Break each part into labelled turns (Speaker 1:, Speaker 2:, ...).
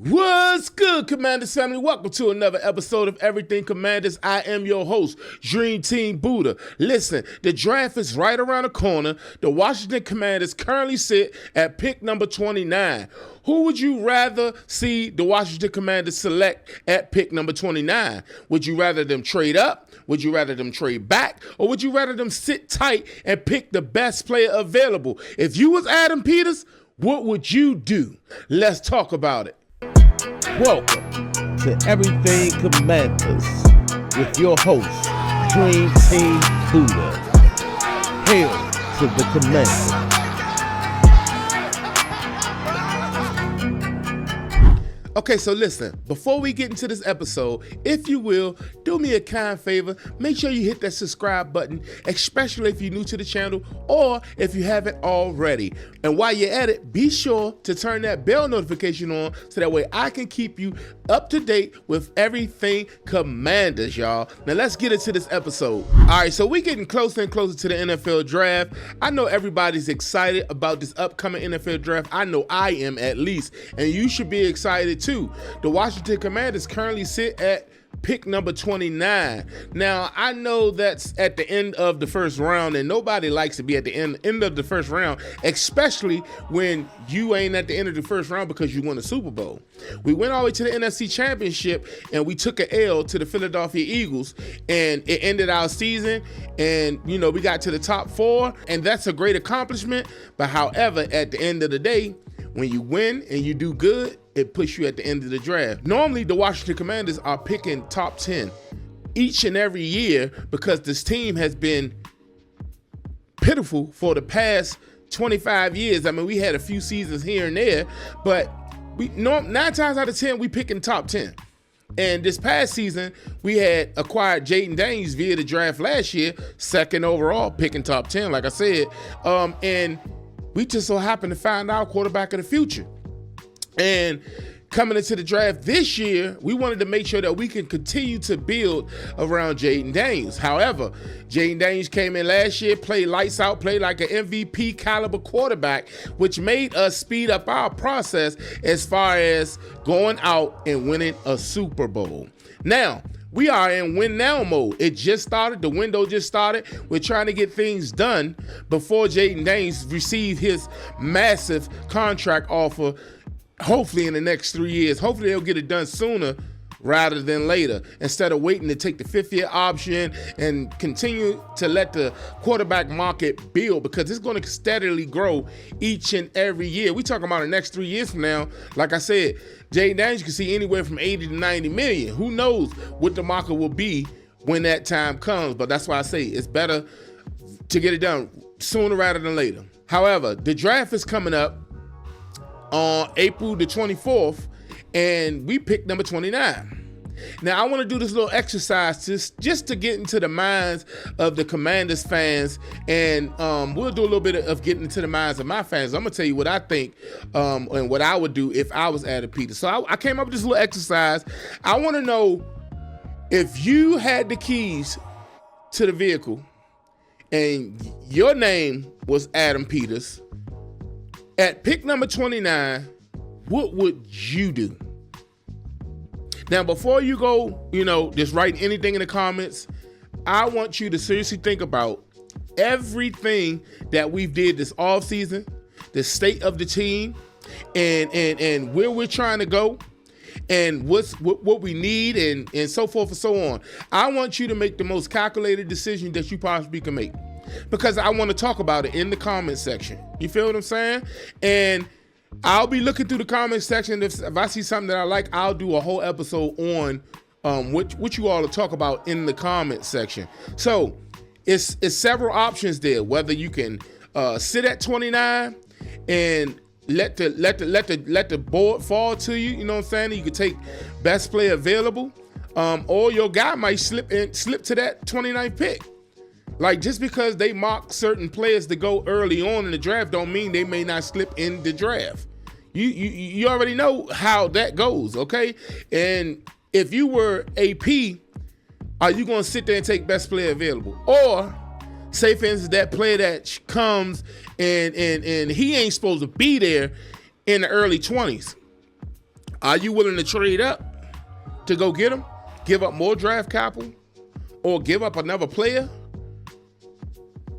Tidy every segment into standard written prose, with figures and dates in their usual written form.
Speaker 1: What's good, Commanders family? Welcome to another episode of Everything Commanders. I am your host, Dream Team Buddha. Listen, the draft is right around the corner. The Washington Commanders currently sit at pick number 29. Who would you rather see the Washington Commanders select at pick number 29? Would you rather them trade up? Would you rather them trade back? Or would you rather them sit tight and pick the best player available? If you was Adam Peters, what would you do? Let's talk about it.
Speaker 2: Welcome to Everything Commanders with your host, Dream Team Buddha. Hail to the Commanders.
Speaker 1: Okay, so listen, before we get into this episode, if you will, do me a kind favor, make sure you hit that subscribe button, especially if you're new to the channel or if you haven't already. And while you're at it, be sure to turn that bell notification on so that way I can keep you up to date with Everything Commanders, y'all. Now let's get into this episode. All right, so we're getting closer and closer to the NFL draft. I know everybody's excited about this upcoming NFL draft. I know I am, at least, and you should be excited too. The Washington Commanders currently sit at pick number 29. Now, I know that's at the end of the first round, and nobody likes to be at the end of the first round, especially when you ain't at the end of the first round because you won a Super Bowl. We went all the way to the NFC Championship, and we took an L to the Philadelphia Eagles, and it ended our season, and, you know, we got to the top 4, and that's a great accomplishment. But however, at the end of the day, when you win and you do good, it puts you at the end of the draft. Normally, the Washington Commanders are picking top 10 each and every year because this team has been pitiful for the past 25 years. I mean, we had a few seasons here and there, but 9 times out of 10, we picking top 10. And this past season, we had acquired Jayden Daniels via the draft last year, second overall, picking top 10, like I said. And we just so happened to find our quarterback of the future. And coming into the draft this year, we wanted to make sure that we can continue to build around Jayden Daniels. However, Jayden Daniels came in last year, played lights out, played like an MVP caliber quarterback, which made us speed up our process as far as going out and winning a Super Bowl. Now, we are in win now mode. It just started. The window just started. We're trying to get things done before Jayden Daniels receives his massive contract offer, hopefully in the next 3 years. Hopefully they'll get it done sooner rather than later, instead of waiting to take the 5th-year option and continue to let the quarterback market build, because it's going to steadily grow each and every year. We talking about the next 3 years from now. Like I said, Jayden Daniels can see anywhere from 80 to 90 million. Who knows what the market will be when that time comes? But that's why I say it's better to get it done sooner rather than later. However, the draft is coming up on April the 24th, and we picked number 29. Now, I want to do this little exercise just to get into the minds of the Commanders fans, and we'll do a little bit of getting into the minds of my fans. I'm going to tell you what I think and what I would do if I was Adam Peters. So I came up with this little exercise. I want to know, if you had the keys to the vehicle and your name was Adam Peters, at pick number 29, what would you do? Now, before you go, just write anything in the comments, I want you to seriously think about everything that we've did this offseason, the state of the team, and where we're trying to go, and what we need, and so forth and so on. I want you to make the most calculated decision that you possibly can make, because I want to talk about it in the comment section. You feel what I'm saying? And I'll be looking through the comment section. If I see something that I like, I'll do a whole episode on what you all to talk about in the comment section. So it's several options there. Whether you can sit at 29 and let the board fall to you. You know what I'm saying? You could take best player available, or your guy might slip to that 29th pick. Like, just because they mock certain players to go early on in the draft don't mean they may not slip in the draft. You already know how that goes, okay? And if you were AP, are you going to sit there and take best player available? Or say, for instance, that player that comes and he ain't supposed to be there in the early 20s. Are you willing to trade up to go get him? Give up more draft capital? Or give up another player?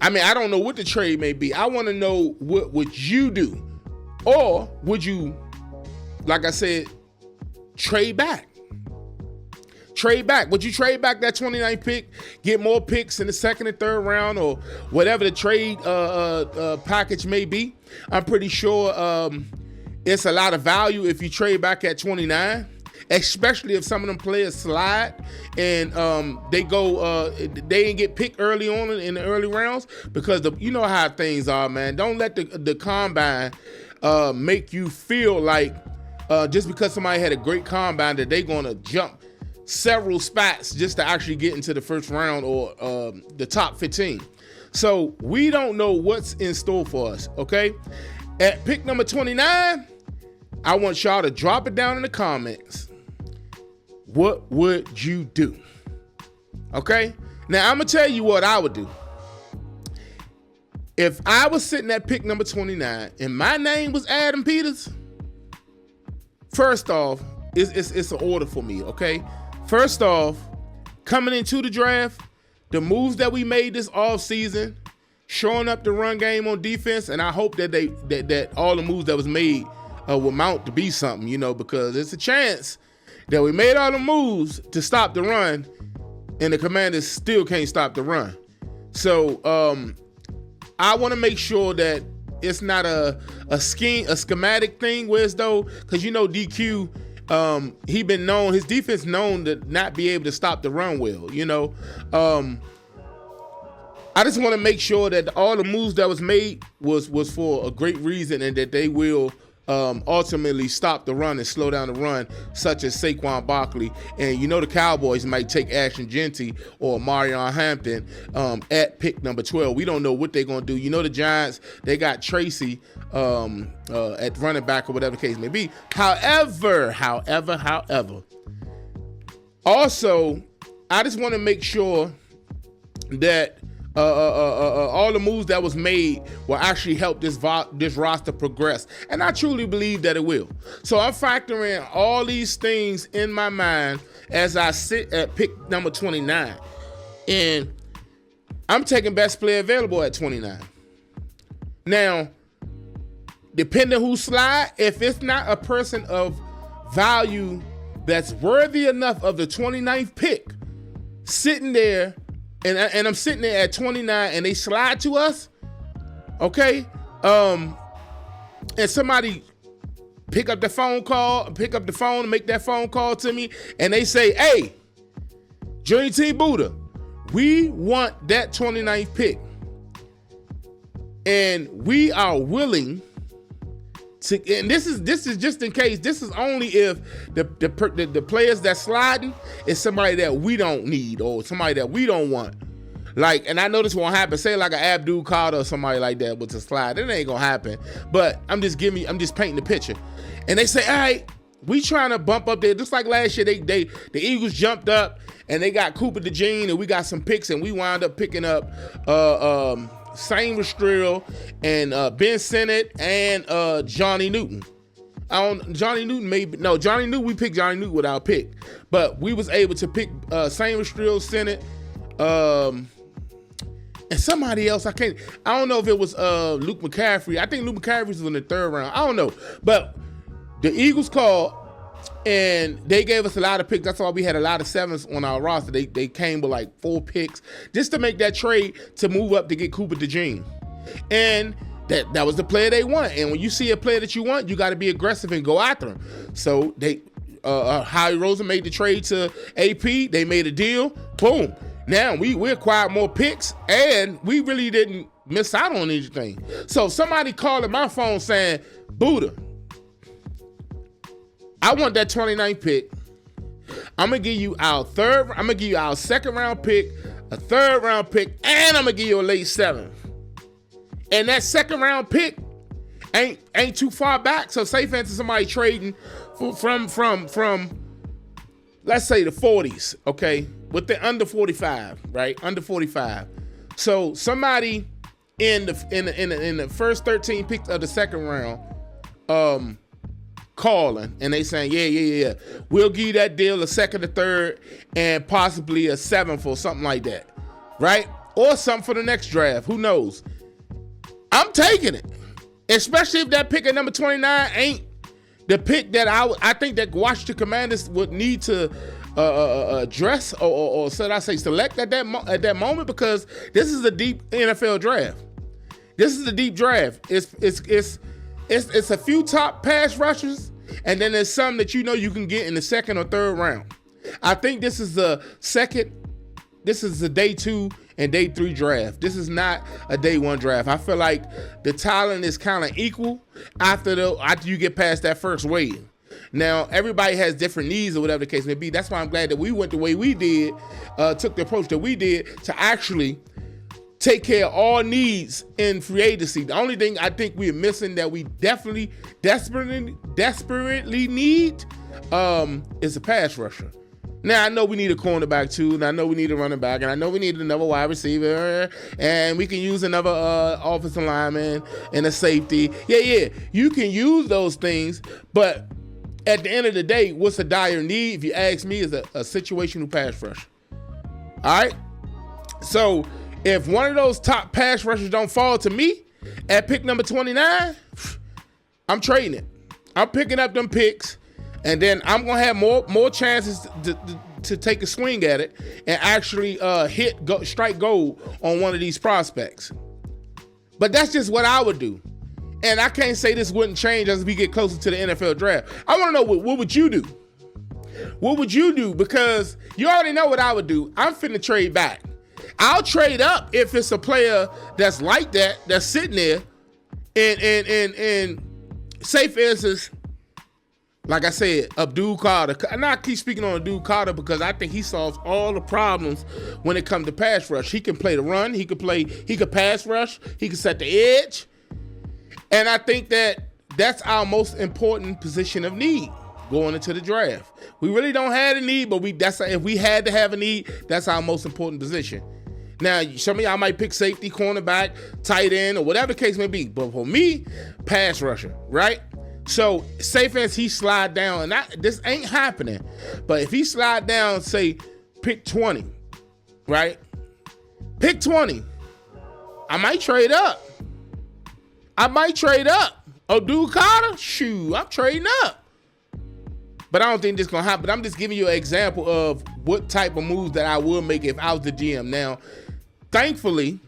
Speaker 1: I mean, I don't know what the trade may be. I want to know, what would you do? Or would you, like I said, trade back? Trade back. Would you trade back that 29th pick, get more picks in the second and third round, or whatever the trade package may be? I'm pretty sure it's a lot of value if you trade back at 29, especially if some of them players slide and they ain't get picked early on in the early rounds, because you know how things are, man. Don't let the combine make you feel like just because somebody had a great combine that they're gonna jump several spots just to actually get into the first round or the top 15. So we don't know what's in store for us, okay? At pick number 29, I want y'all to drop it down in the comments. What would you do? Okay? Now, I'm going to tell you what I would do. If I was sitting at pick number 29 and my name was Adam Peters, first off, it's an order for me, okay? First off, coming into the draft, the moves that we made this offseason, showing up the run game on defense, and I hope that that all the moves that was made will mount to be something, you know, because it's a chance that we made all the moves to stop the run, and the Commanders still can't stop the run. So I want to make sure that it's not a schematic thing, where as though, because you know DQ, his defense known to not be able to stop the run well, you know. I just want to make sure that all the moves that was made was for a great reason, and that they will ultimately stop the run and slow down the run, such as Saquon Barkley. And you know the Cowboys might take Ashton Jeanty or Marion Hampton at pick number 12. We don't know what they're going to do. You know the Giants, they got Tracy at running back or whatever the case may be. However, also, I just want to make sure that all the moves that was made will actually help this roster progress. And I truly believe that it will. So I'm factoring all these things in my mind as I sit at pick number 29. And I'm taking best player available at 29. Now, depending who slide, if it's not a person of value that's worthy enough of the 29th pick, sitting there, and I'm sitting there at 29 and they slide to us, okay? And somebody pick up the phone and make that phone call to me, and they say, hey, Dream Team Buddha, we want that 29th pick. And we are willing to, and this is just in case, this is only if the players that's sliding is somebody that we don't need or somebody that we don't want. Like, and I know this won't happen. Say like an Abdul Carter or somebody like that with a slide. It ain't gonna happen. But I'm just painting the picture. And they say, all right, we trying to bump up there. Just like last year, the Eagles jumped up and they got Cooper DeJean and we got some picks, and we wound up picking up Sam Rastrill and Ben Sinnott and Johnny Newton. Johnny Newton we picked Johnny Newton with our pick, but we was able to pick Sam Rastrill, Sinnott, and somebody else. I don't know if it was Luke McCaffrey. I think Luke McCaffrey was in the third round. I don't know, but the Eagles called and they gave us a lot of picks. That's why we had a lot of sevens on our roster. They came with like 4 picks just to make that trade to move up to get Cooper DeJean. And that was the player they want. And when you see a player that you want, you got to be aggressive and go after him. So Howie Roseman made the trade to AP. They made a deal. Boom. Now we acquired more picks, and we really didn't miss out on anything. So somebody calling my phone saying, Buddha, I want that 29th pick. I'm gonna give you our second round pick, a third round pick, and I'm gonna give you a late 7th. And that second round pick ain't too far back. So say for instance somebody trading from let's say the 40s, okay, with the under 45, right? Under 45. So somebody in the first 13 picks of the second round, calling and they saying, yeah, we'll give you that deal, a second, a third, and possibly a seventh or something like that, right? Or something for the next draft. Who knows? I'm taking it, especially if that pick at number 29 ain't the pick that I think that Washington Commanders would need to address or should I say select at that moment, because this is a deep NFL draft. This is a deep draft. It's a few top pass rushers, and then there's some that you can get in the second or third round. I think this is the day 2 and day 3 draft. This is not a day 1 draft. I feel like the talent is kind of equal after you get past that first wave. Now, everybody has different needs or whatever the case may be. That's why I'm glad that we went the way we did, took the approach that we did to actually take care of all needs in free agency. The only thing I think we're missing that we definitely desperately need is a pass rusher. Now, I know we need a cornerback too, and I know we need a running back, and I know we need another wide receiver, and we can use another offensive lineman and a safety. Yeah, you can use those things, but at the end of the day, what's a dire need, if you ask me, is a situational pass rush. All right? So, if one of those top pass rushers don't fall to me at pick number 29, I'm trading it. I'm picking up them picks, and then I'm going to have more chances to take a swing at it and actually strike gold on one of these prospects. But that's just what I would do. And I can't say this wouldn't change as we get closer to the NFL draft. I want to know, what would you do? What would you do? Because you already know what I would do. I'm finna trade back. I'll trade up if it's a player that's like that, that's sitting there. And say, for instance, like I said, Abdul Carter. And I keep speaking on Abdul Carter because I think he solves all the problems when it comes to pass rush. He can play the run. He could pass rush. He can set the edge. And I think that's our most important position of need going into the draft. We really don't have a need, but if we had to have a need, that's our most important position. Now, some of y'all might pick safety, cornerback, tight end, or whatever the case may be. But for me, pass rusher, right? So, say as he slide down, and this ain't happening, but if he slide down, say, pick 20, right? Pick 20. I might trade up. Abdul Carter, shoot, I'm trading up. But I don't think this is going to happen. I'm just giving you an example of what type of moves that I would make if I was the GM. Now, thankfully,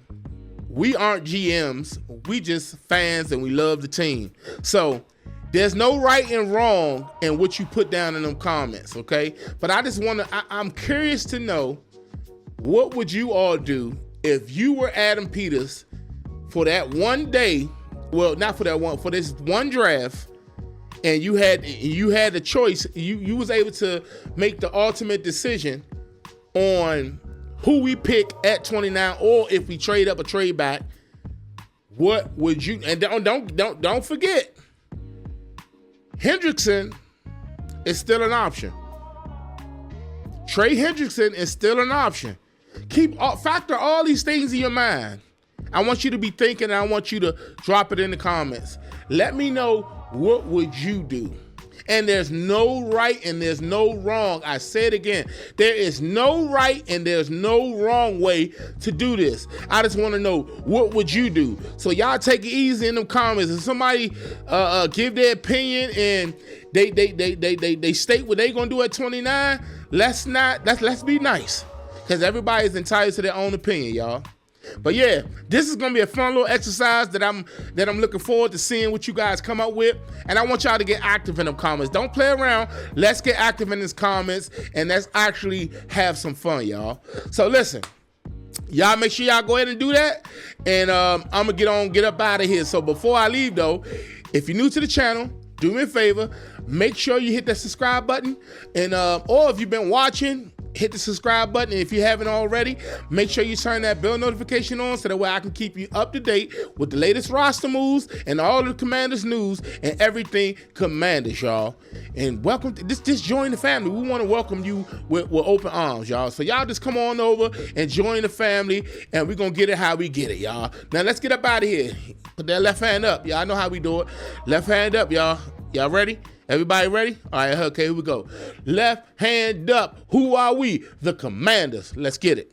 Speaker 1: we aren't GMs. We just fans and we love the team. So, there's no right and wrong in what you put down in them comments, okay? But I just I'm curious to know, what would you all do if you were Adam Peters for that one day? Well, not for that one, for this one draft, and you had a choice. You was able to make the ultimate decision on who we pick at 29, or if we trade up or trade back. What would you? And don't forget, Hendrickson is still an option. Trey Hendrickson is still an option. Factor all these things in your mind. I want you to be thinking, and I want you to drop it in the comments. Let me know, what would you do? And there's no right and there's no wrong. I say it again. There is no right and there's no wrong way to do this. I just want to know, what would you do? So y'all take it easy in them comments. If somebody give their opinion and they state what they gonna do at 29, let's be nice, because everybody's entitled to their own opinion, y'all. But yeah, this is gonna be a fun little exercise that I'm looking forward to seeing what you guys come up with. And I want y'all to get active in them comments. Don't play around. Let's get active in these comments and let's actually have some fun, y'all. So listen, y'all make sure y'all go ahead and do that. And I'm gonna get up out of here. So before I leave though, if you're new to the channel, do me a favor, make sure you hit that subscribe button. And or if you've been watching, hit the subscribe button. And if you haven't already, make sure you turn that bell notification on so that way I can keep you up to date with the latest roster moves and all the Commanders news and everything Commanders, y'all. And welcome to just join the family. We want to welcome you with open arms, y'all. So y'all just come on over and join the family, and we're going to get it how we get it, y'all. Now let's get up out of here. Put that left hand up. Y'all know how we do it. Left hand up, y'all. Y'all ready? Everybody ready? All right, okay, here we go. Left hand up. Who are we? The Commanders. Let's get it.